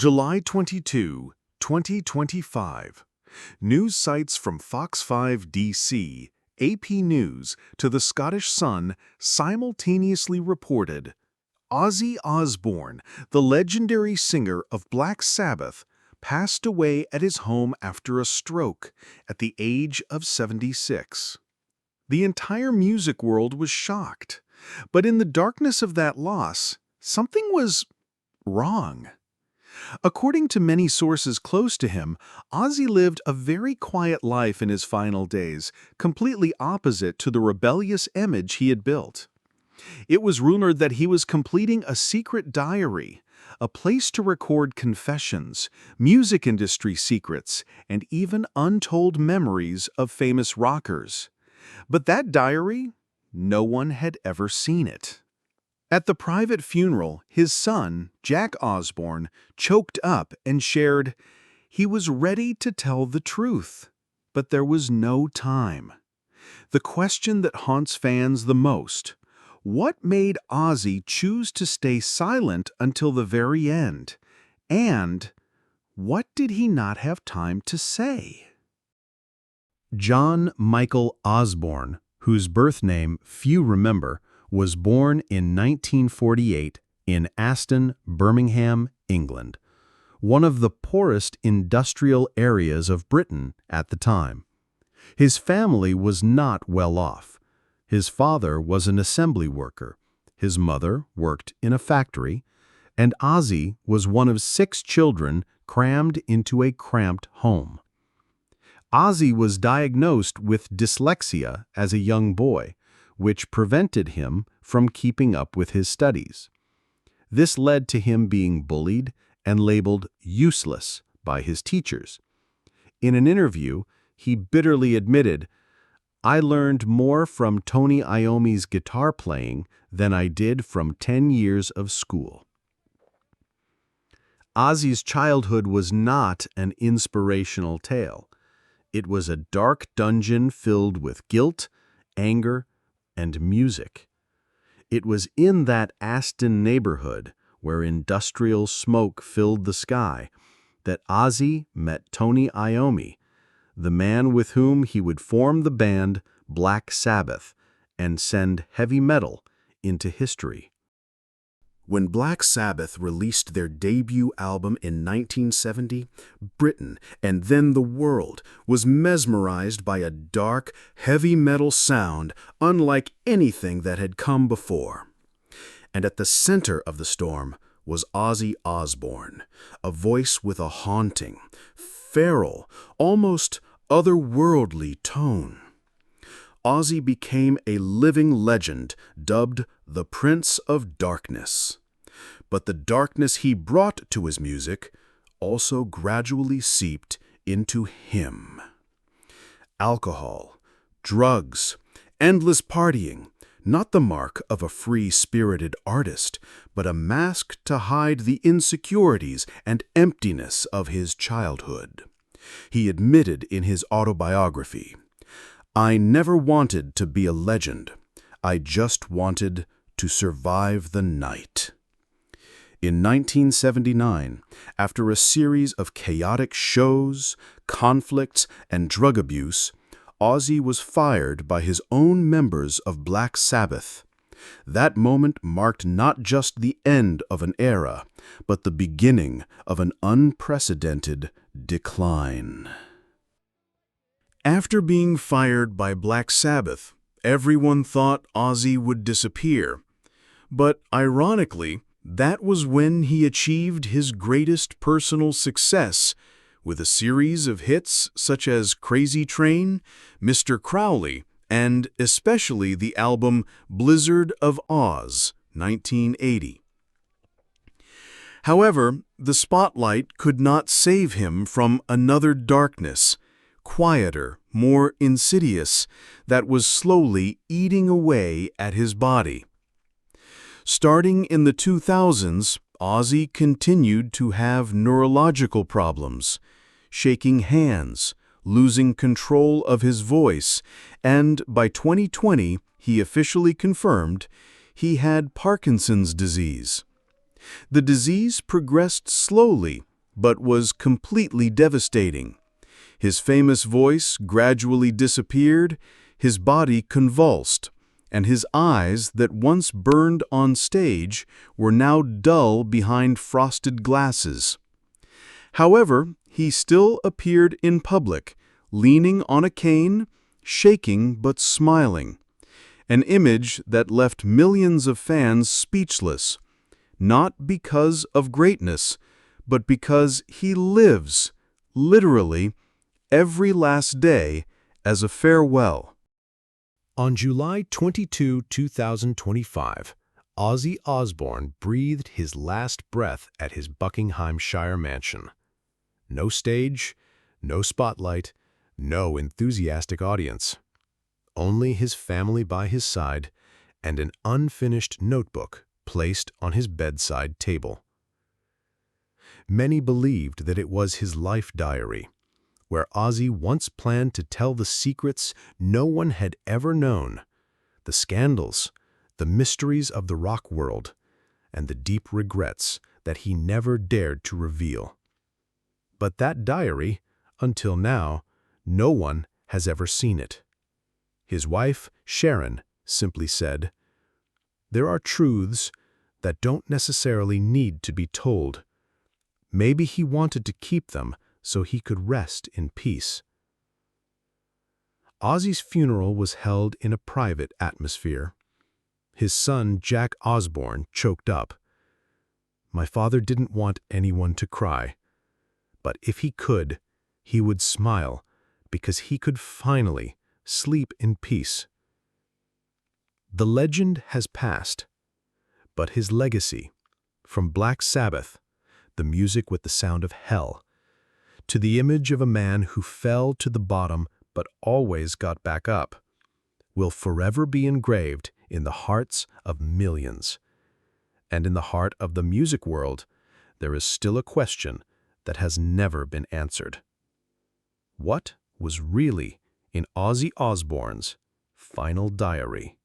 July 22, 2025. News sites from Fox 5 DC, AP News to the Scottish Sun simultaneously reported Ozzy Osbourne, the legendary singer of Black Sabbath, passed away at his home after a stroke at the age of 76. The entire music world was shocked, but in the darkness of that loss, something was wrong. According to many sources close to him, Ozzy lived a very quiet life in his final days, completely opposite to the rebellious image he had built. It was rumored that he was completing a secret diary, a place to record confessions, music industry secrets, and even untold memories of famous rockers. But that diary, no one had ever seen it. At the private funeral, his son, Jack Osbourne, choked up and shared, he was ready to tell the truth, but there was no time. The question that haunts fans the most, what made Ozzy choose to stay silent until the very end? And what did he not have time to say? John Michael Osbourne, whose birth name few remember, was born in 1948 in Aston, Birmingham, England, one of the poorest industrial areas of Britain at the time. His family was not well off. His father was an assembly worker, his mother worked in a factory, and Ozzy was one of 6 children crammed into a cramped home. Ozzy was diagnosed with dyslexia as a young boy, which prevented him from keeping up with his studies. This led to him being bullied and labeled useless by his teachers. In an interview, he bitterly admitted, "I learned more from Tony Iommi's guitar playing than I did from 10 years of school." Ozzy's childhood was not an inspirational tale. It was a dark dungeon filled with guilt, anger, and music. It was in that Aston neighborhood, where industrial smoke filled the sky, that Ozzy met Tony Iommi, the man with whom he would form the band Black Sabbath and send heavy metal into history. When Black Sabbath released their debut album in 1970, Britain, and then the world, was mesmerized by a dark, heavy metal sound unlike anything that had come before. And at the center of the storm was Ozzy Osbourne, a voice with a haunting, feral, almost otherworldly tone. Ozzy became a living legend, dubbed the Prince of Darkness. But the darkness he brought to his music also gradually seeped into him. Alcohol, drugs, endless partying, not the mark of a free-spirited artist, but a mask to hide the insecurities and emptiness of his childhood. He admitted in his autobiography, "I never wanted to be a legend. I just wanted to survive the night." In 1979, after a series of chaotic shows, conflicts, and drug abuse, Ozzy was fired by his own members of Black Sabbath. That moment marked not just the end of an era, but the beginning of an unprecedented decline. After being fired by Black Sabbath, everyone thought Ozzy would disappear. But ironically, that was when he achieved his greatest personal success, with a series of hits such as Crazy Train, Mr. Crowley, and especially the album Blizzard of Oz, 1980. However, the spotlight could not save him from another darkness, quieter, more insidious, that was slowly eating away at his body. Starting in the 2000s, Ozzy continued to have neurological problems, shaking hands, losing control of his voice, and by 2020, he officially confirmed he had Parkinson's disease. The disease progressed slowly but was completely devastating. His famous voice gradually disappeared, his body convulsed, and his eyes that once burned on stage were now dull behind frosted glasses. However, he still appeared in public, leaning on a cane, shaking but smiling, an image that left millions of fans speechless, not because of greatness, but because he lives, literally, every last day as a farewell. On July 22, 2025, Ozzy Osbourne breathed his last breath at his Buckinghamshire mansion. No stage, no spotlight, no enthusiastic audience. Only his family by his side and an unfinished notebook placed on his bedside table. Many believed that it was his life diary, where Ozzy once planned to tell the secrets no one had ever known, the scandals, the mysteries of the rock world, and the deep regrets that he never dared to reveal. But that diary, until now, no one has ever seen it. His wife, Sharon, simply said, "There are truths that don't necessarily need to be told. Maybe he wanted to keep them so he could rest in peace." Ozzy's funeral was held in a private atmosphere. His son, Jack Osbourne, choked up. "My father didn't want anyone to cry. But if he could, he would smile because he could finally sleep in peace." The legend has passed, but his legacy, from Black Sabbath, the music with the sound of hell, to the image of a man who fell to the bottom but always got back up, will forever be engraved in the hearts of millions. And in the heart of the music world, there is still a question that has never been answered. What was really in Ozzy Osbourne's final diary?